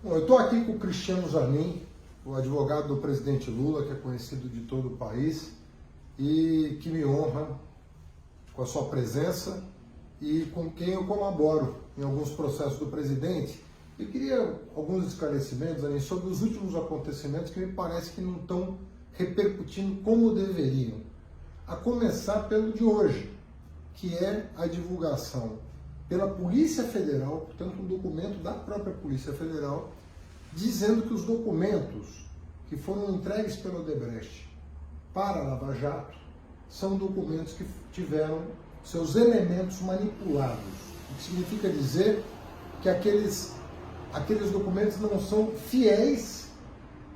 Bom, eu estou aqui com o Cristiano Zanin, o advogado do presidente Lula, que é conhecido de todo o país e que me honra com a sua presença e com quem eu colaboro em alguns processos do presidente. Eu queria alguns esclarecimentos, Zanin, sobre os últimos acontecimentos que me parece que não estão repercutindo como deveriam. A começar pelo de hoje, que é a divulgação pela Polícia Federal, portanto um documento da própria Polícia Federal, dizendo que os documentos que foram entregues pelo Odebrecht para a Lava Jato são documentos que tiveram seus elementos manipulados. O que significa dizer que aqueles documentos não são fiéis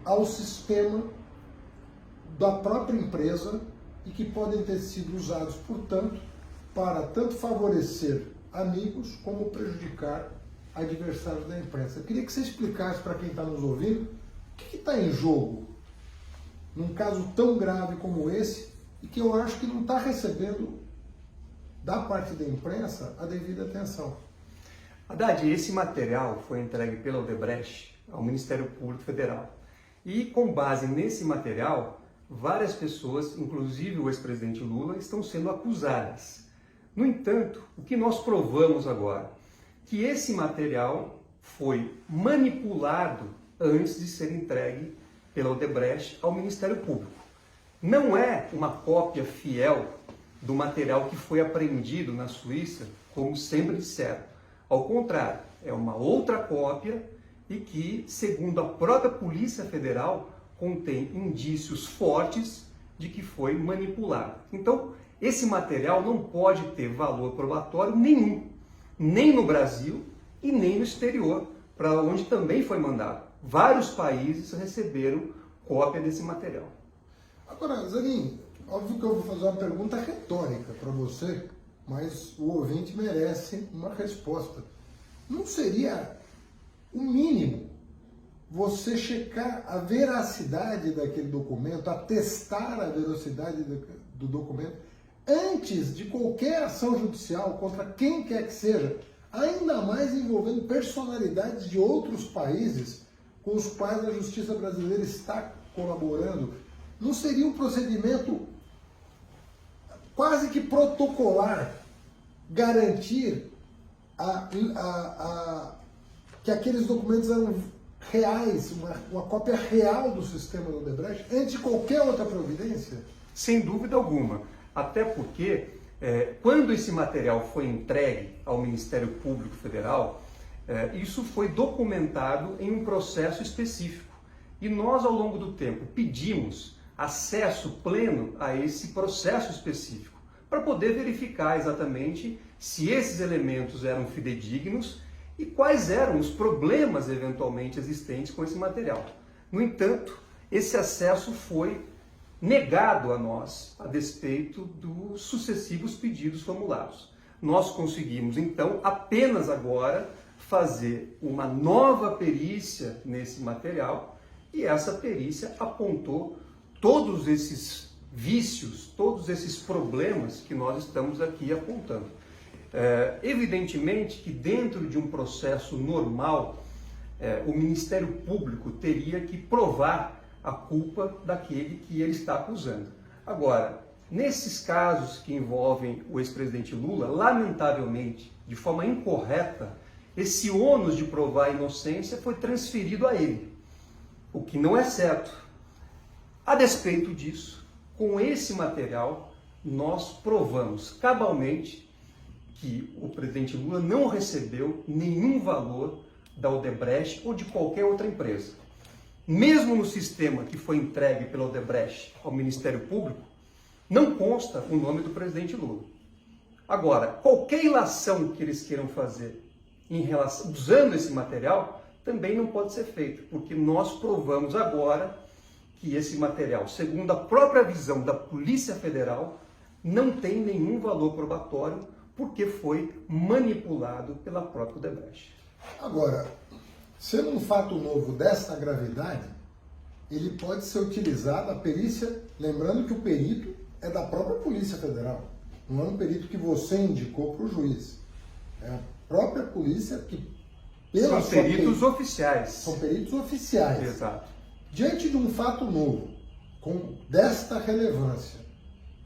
ao sistema da própria empresa e que podem ter sido usados, portanto, para tanto favorecer amigos como prejudicar adversários da imprensa. Eu queria que você explicasse para quem está nos ouvindo o que está em jogo num caso tão grave como esse e que eu acho que não está recebendo da parte da imprensa a devida atenção. Haddad, esse material foi entregue pela Odebrecht ao Ministério Público Federal. E com base nesse material, várias pessoas, inclusive o ex-presidente Lula, estão sendo acusadas. No entanto, o que nós provamos agora? Que esse material foi manipulado antes de ser entregue pela Odebrecht ao Ministério Público. Não é uma cópia fiel do material que foi apreendido na Suíça, como sempre disseram. Ao contrário, é uma outra cópia e que, segundo a própria Polícia Federal, contém indícios fortes de que foi manipulado. Então, esse material não pode ter valor probatório nenhum, nem no Brasil e nem no exterior, para onde também foi mandado. Vários países receberam cópia desse material. Agora, Zanin, óbvio que eu vou fazer uma pergunta retórica para você, mas o ouvinte merece uma resposta. Não seria o mínimo você checar a veracidade daquele documento, atestar a veracidade do documento, antes de qualquer ação judicial contra quem quer que seja, ainda mais envolvendo personalidades de outros países com os quais a justiça brasileira está colaborando? Não seria um procedimento quase que protocolar garantir que aqueles documentos eram reais, uma cópia real do sistema do Odebrecht, antes de qualquer outra providência? Sem dúvida alguma. Até porque, quando esse material foi entregue ao Ministério Público Federal, isso foi documentado em um processo específico. E nós, ao longo do tempo, pedimos acesso pleno a esse processo específico, para poder verificar exatamente se esses elementos eram fidedignos e quais eram os problemas eventualmente existentes com esse material. No entanto, esse acesso foi negado a nós, a despeito dos sucessivos pedidos formulados. Nós conseguimos, então, apenas agora fazer uma nova perícia nesse material e essa perícia apontou todos esses vícios, todos esses problemas que nós estamos aqui apontando. Evidentemente que dentro de um processo normal, o Ministério Público teria que provar a culpa daquele que ele está acusando. Agora, nesses casos que envolvem o ex-presidente Lula, lamentavelmente, de forma incorreta, esse ônus de provar a inocência foi transferido a ele, o que não é certo. A despeito disso, com esse material, nós provamos cabalmente que o presidente Lula não recebeu nenhum valor da Odebrecht ou de qualquer outra empresa. Mesmo no sistema que foi entregue pela Odebrecht ao Ministério Público, não consta o nome do presidente Lula. Agora, qualquer ilação que eles queiram fazer usando esse material, também não pode ser feito, porque nós provamos agora que esse material, segundo a própria visão da Polícia Federal, não tem nenhum valor probatório, porque foi manipulado pela própria Odebrecht. Agora, sendo um fato novo dessa gravidade, ele pode ser utilizado, a perícia, lembrando que o perito é da própria Polícia Federal, não é um perito que você indicou para o juiz. É a própria polícia que pela são peritos oficiais. São peritos oficiais. Exato. Diante de um fato novo, desta relevância,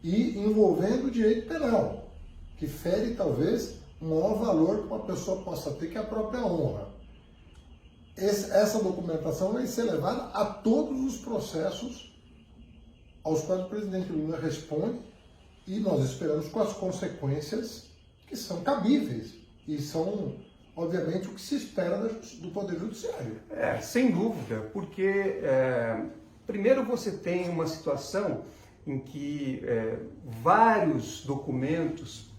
e envolvendo o direito penal, que fere talvez o maior valor que uma pessoa possa ter, que é a própria honra. Essa documentação vai ser levada a todos os processos aos quais o presidente Lula responde, e nós esperamos com as consequências que são cabíveis e são, obviamente, o que se espera do Poder Judiciário. Sem dúvida, porque primeiro você tem uma situação em que vários documentos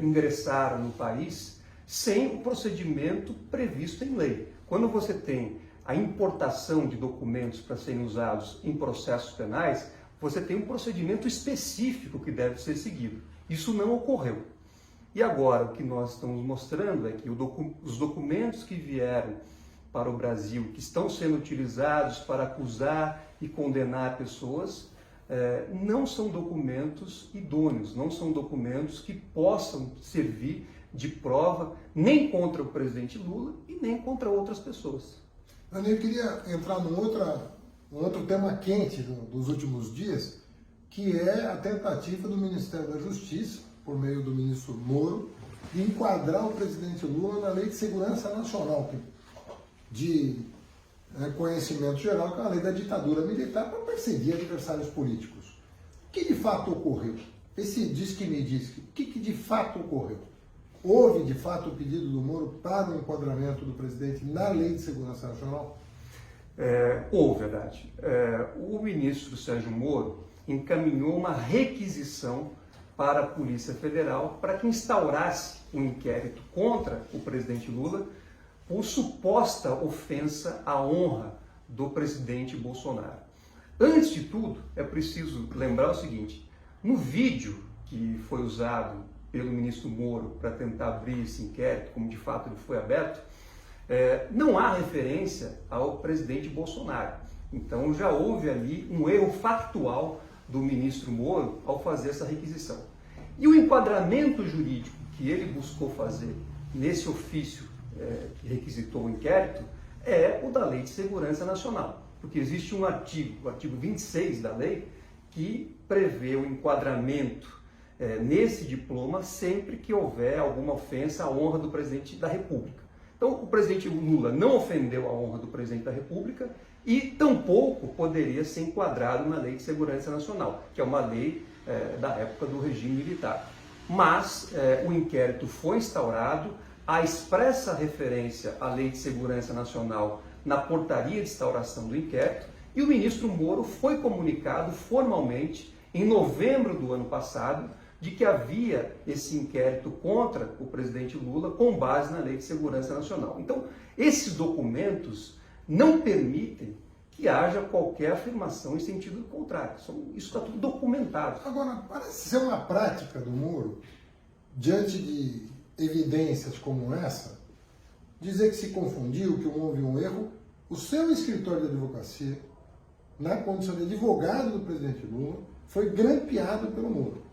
ingressaram no país sem o procedimento previsto em lei. Quando você tem a importação de documentos para serem usados em processos penais, você tem um procedimento específico que deve ser seguido. Isso não ocorreu. E agora o que nós estamos mostrando é que os documentos que vieram para o Brasil, que estão sendo utilizados para acusar e condenar pessoas, não são documentos idôneos, não são documentos que possam servir de prova nem contra o presidente Lula e nem contra outras pessoas. Daniel, eu queria entrar num outro tema quente dos últimos dias, que é a tentativa do Ministério da Justiça, por meio do ministro Moro, de enquadrar o presidente Lula na Lei de Segurança Nacional, de conhecimento geral, que é a lei da ditadura militar, para perseguir adversários políticos. O que de fato ocorreu? Esse diz que me diz, o que de fato ocorreu? Houve de fato o pedido do Moro para o enquadramento do presidente na Lei de Segurança Nacional? Houve, verdade. O ministro Sérgio Moro encaminhou uma requisição para a Polícia Federal para que instaurasse um inquérito contra o presidente Lula por suposta ofensa à honra do presidente Bolsonaro. Antes de tudo, é preciso lembrar o seguinte: no vídeo que foi usado pelo ministro Moro para tentar abrir esse inquérito, como de fato ele foi aberto, não há referência ao presidente Bolsonaro. Então já houve ali um erro factual do ministro Moro ao fazer essa requisição. E o enquadramento jurídico que ele buscou fazer nesse ofício que requisitou o inquérito é o da Lei de Segurança Nacional, porque existe um artigo, o artigo 26 da lei, que prevê o enquadramento nesse diploma sempre que houver alguma ofensa à honra do presidente da República. Então, o presidente Lula não ofendeu a honra do presidente da República e tampouco poderia ser enquadrado na Lei de Segurança Nacional, que é uma lei da época do regime militar. Mas o inquérito foi instaurado, a expressa referência à Lei de Segurança Nacional na portaria de instauração do inquérito, e o ministro Moro foi comunicado formalmente em novembro do ano passado de que havia esse inquérito contra o presidente Lula com base na Lei de Segurança Nacional. Então, esses documentos não permitem que haja qualquer afirmação em sentido contrário. Isso está tudo documentado. Agora, parece ser uma prática do Moro, diante de evidências como essa, dizer que se confundiu, que houve um erro. O seu escritório de advocacia, na condição de advogado do presidente Lula, foi grampeado pelo Moro.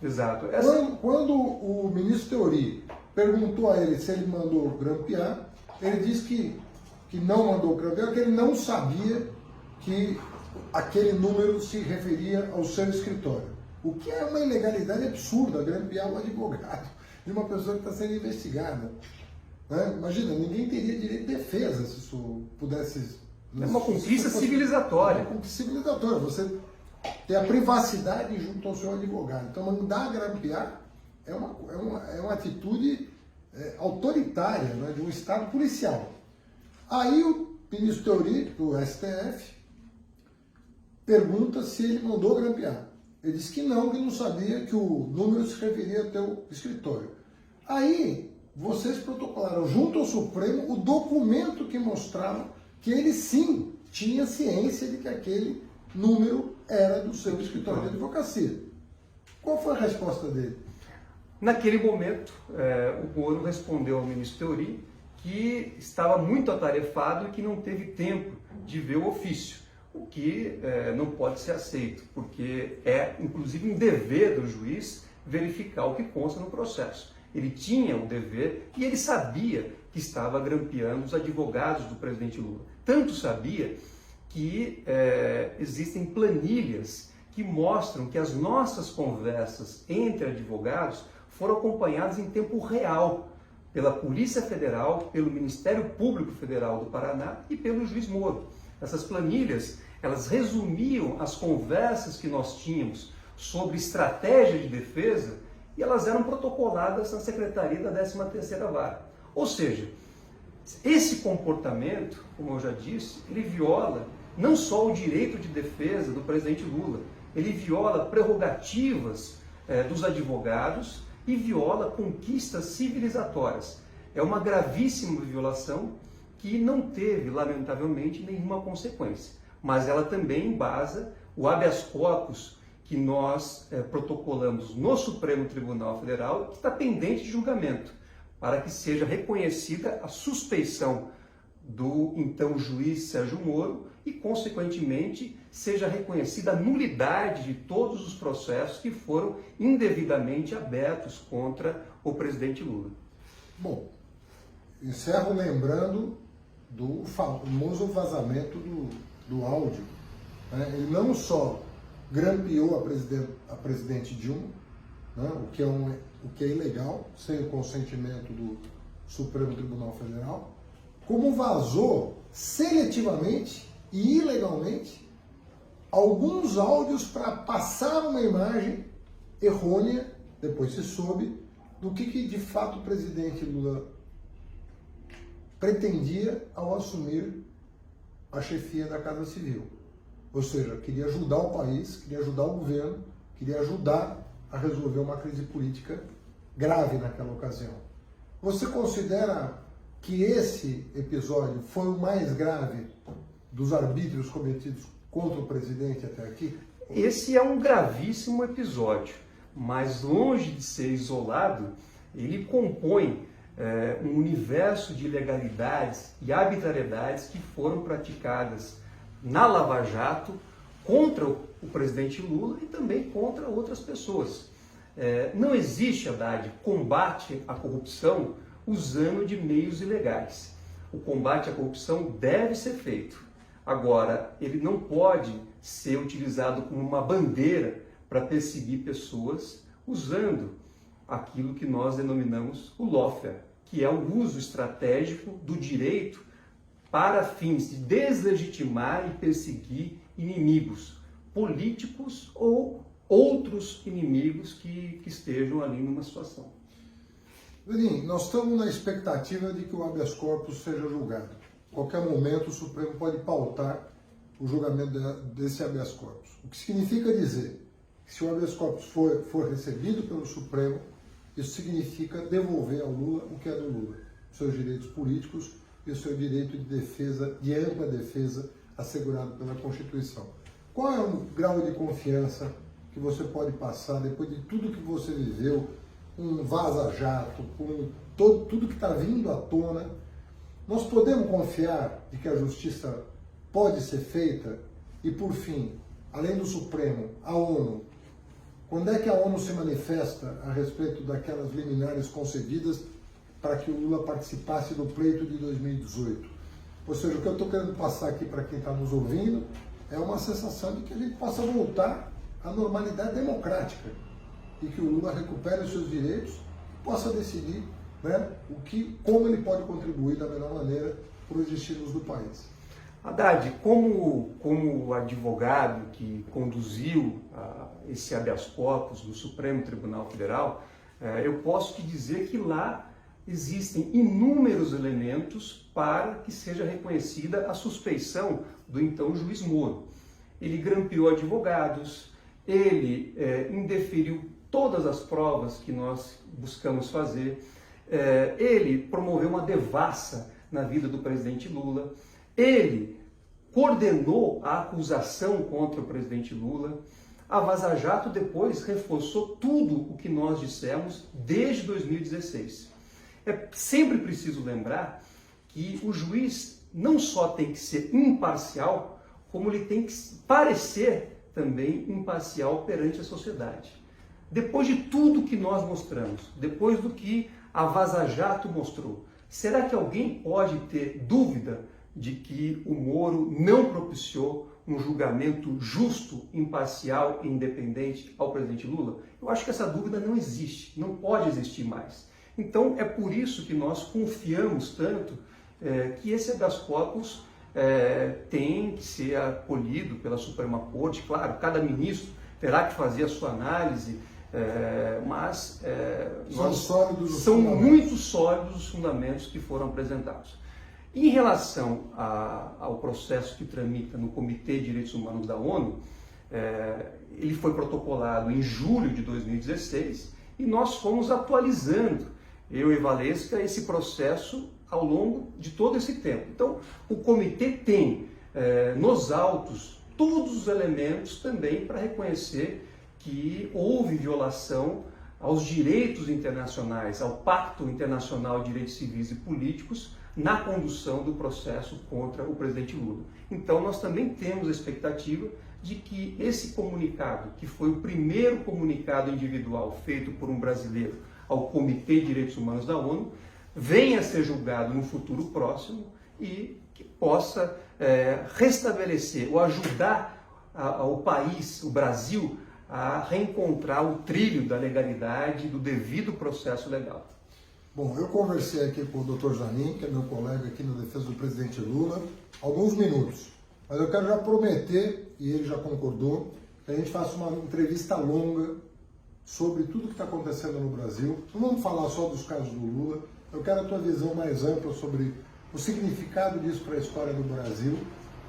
Exato. Quando o ministro Teori perguntou a ele se ele mandou grampear, ele disse que não mandou grampear, que ele não sabia que aquele número se referia ao seu escritório. O que é uma ilegalidade absurda, grampear um advogado de uma pessoa que está sendo investigada. Imagina, ninguém teria direito de defesa se isso pudesse... É uma conquista civilizatória. É uma conquista civilizatória. Você ter a privacidade junto ao seu advogado. Então, mandar grampear é uma atitude autoritária, né, de um Estado policial. Aí o ministro Teori, do STF, pergunta se ele mandou grampear. Ele disse que não sabia que o número se referia ao teu escritório. Aí, vocês protocolaram junto ao Supremo o documento que mostrava que ele sim tinha ciência de que aquele número era do seu escritório de advocacia. Qual foi a resposta dele? Naquele momento, o Moro respondeu ao ministro Teori que estava muito atarefado e que não teve tempo de ver o ofício, o que não pode ser aceito, porque é inclusive um dever do juiz verificar o que consta no processo. Ele tinha o dever e ele sabia que estava grampeando os advogados do presidente Lula. Tanto sabia que existem planilhas que mostram que as nossas conversas entre advogados foram acompanhadas em tempo real pela Polícia Federal, pelo Ministério Público Federal do Paraná e pelo juiz Moro. Essas planilhas, elas resumiam as conversas que nós tínhamos sobre estratégia de defesa e elas eram protocoladas na Secretaria da 13ª Vara. Ou seja, esse comportamento, como eu já disse, ele viola não só o direito de defesa do presidente Lula, ele viola prerrogativas dos advogados e viola conquistas civilizatórias. É uma gravíssima violação que não teve, lamentavelmente, nenhuma consequência. Mas ela também embasa o habeas corpus que nós protocolamos no Supremo Tribunal Federal, que está pendente de julgamento, para que seja reconhecida a suspeição do então juiz Sérgio Moro e, consequentemente, seja reconhecida a nulidade de todos os processos que foram indevidamente abertos contra o presidente Lula. Bom, encerro lembrando do famoso vazamento do áudio. Ele não só grampeou a presidente Dilma, né, o que é ilegal, sem o consentimento do Supremo Tribunal Federal, como vazou seletivamente e ilegalmente alguns áudios para passar uma imagem errônea, depois se soube, do que de fato o presidente Lula pretendia ao assumir a chefia da Casa Civil. Ou seja, queria ajudar o país, queria ajudar o governo, queria ajudar a resolver uma crise política grave naquela ocasião. Você considera que esse episódio foi o mais grave dos arbítrios cometidos contra o presidente até aqui? Esse é um gravíssimo episódio, mas longe de ser isolado, ele compõe um universo de ilegalidades e arbitrariedades que foram praticadas na Lava Jato contra o presidente Lula e também contra outras pessoas. Não existe, Haddad, combate à corrupção usando de meios ilegais. O combate à corrupção deve ser feito. Agora, ele não pode ser utilizado como uma bandeira para perseguir pessoas usando aquilo que nós denominamos o lawfare, que é o uso estratégico do direito para fins de deslegitimar e perseguir inimigos políticos ou outros inimigos que estejam ali numa situação. Lenin, nós estamos na expectativa de que o habeas corpus seja julgado. A qualquer momento o Supremo pode pautar o julgamento desse habeas corpus. O que significa dizer que se o habeas corpus for recebido pelo Supremo, isso significa devolver ao Lula o que é do Lula, seus direitos políticos e o seu direito de defesa, de ampla defesa, assegurado pela Constituição. Qual é o grau de confiança que você pode passar depois de tudo que você viveu, um vaza-jato, com tudo que está vindo à tona? Nós podemos confiar de que a justiça pode ser feita? E, por fim, além do Supremo, a ONU. Quando é que a ONU se manifesta a respeito daquelas liminares concedidas para que o Lula participasse do pleito de 2018? Ou seja, o que eu estou querendo passar aqui para quem está nos ouvindo é uma sensação de que a gente possa voltar à normalidade democrática e que o Lula recupere os seus direitos e possa decidir, né, como ele pode contribuir da melhor maneira para os destinos do país. Haddad, como advogado que conduziu esse habeas corpus do Supremo Tribunal Federal, eu posso te dizer que lá existem inúmeros elementos para que seja reconhecida a suspeição do então juiz Moro. Ele grampeou advogados, ele indeferiu todas as provas que nós buscamos fazer, ele promoveu uma devassa na vida do presidente Lula, ele coordenou a acusação contra o presidente Lula. A Vaza Jato depois reforçou tudo o que nós dissemos desde 2016. É sempre preciso lembrar que o juiz não só tem que ser imparcial, como ele tem que parecer também imparcial perante a sociedade. Depois de tudo que nós mostramos, depois do que a Vaza Jato mostrou, Será que alguém pode ter dúvida de que o Moro não propiciou um julgamento justo, imparcial e independente ao presidente Lula? Eu acho que essa dúvida não existe, não pode existir mais. Então é por isso que nós confiamos tanto que esse habeas corpus tem que ser acolhido pela Suprema Corte. Claro, cada ministro terá que fazer a sua análise, mas são muito sólidos os fundamentos que foram apresentados. Em relação ao processo que tramita no Comitê de Direitos Humanos da ONU, ele foi protocolado em julho de 2016 e nós fomos atualizando, eu e Valesca, esse processo ao longo de todo esse tempo. Então, o comitê tem nos autos todos os elementos também para reconhecer que houve violação aos direitos internacionais, ao Pacto Internacional de Direitos Civis e Políticos, na condução do processo contra o presidente Lula. Então, nós também temos a expectativa de que esse comunicado, que foi o primeiro comunicado individual feito por um brasileiro ao Comitê de Direitos Humanos da ONU, venha a ser julgado no futuro próximo e que possa restabelecer ou ajudar o país, o Brasil, a reencontrar o trilho da legalidade, do devido processo legal. Bom, eu conversei aqui com o Dr. Zanin, que é meu colega aqui na defesa do presidente Lula, alguns minutos. Mas eu quero já prometer, e ele já concordou, que a gente faça uma entrevista longa sobre tudo que está acontecendo no Brasil. Não vamos falar só dos casos do Lula, eu quero a tua visão mais ampla sobre o significado disso para a história do Brasil,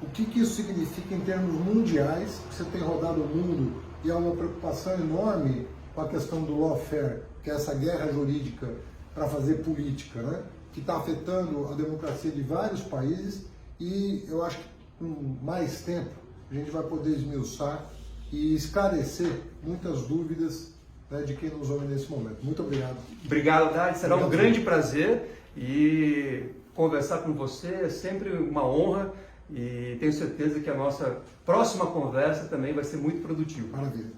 o que isso significa em termos mundiais, que você tem rodado o mundo e há uma preocupação enorme com a questão do lawfare, que é essa guerra jurídica para fazer política, né? Que está afetando a democracia de vários países, e eu acho que com mais tempo a gente vai poder esmiuçar e esclarecer muitas dúvidas, né, de quem nos ouve nesse momento. Muito obrigado. Obrigado, Dade. Será um grande prazer, e conversar com você é sempre uma honra, e tenho certeza que a nossa próxima conversa também vai ser muito produtiva. Maravilha.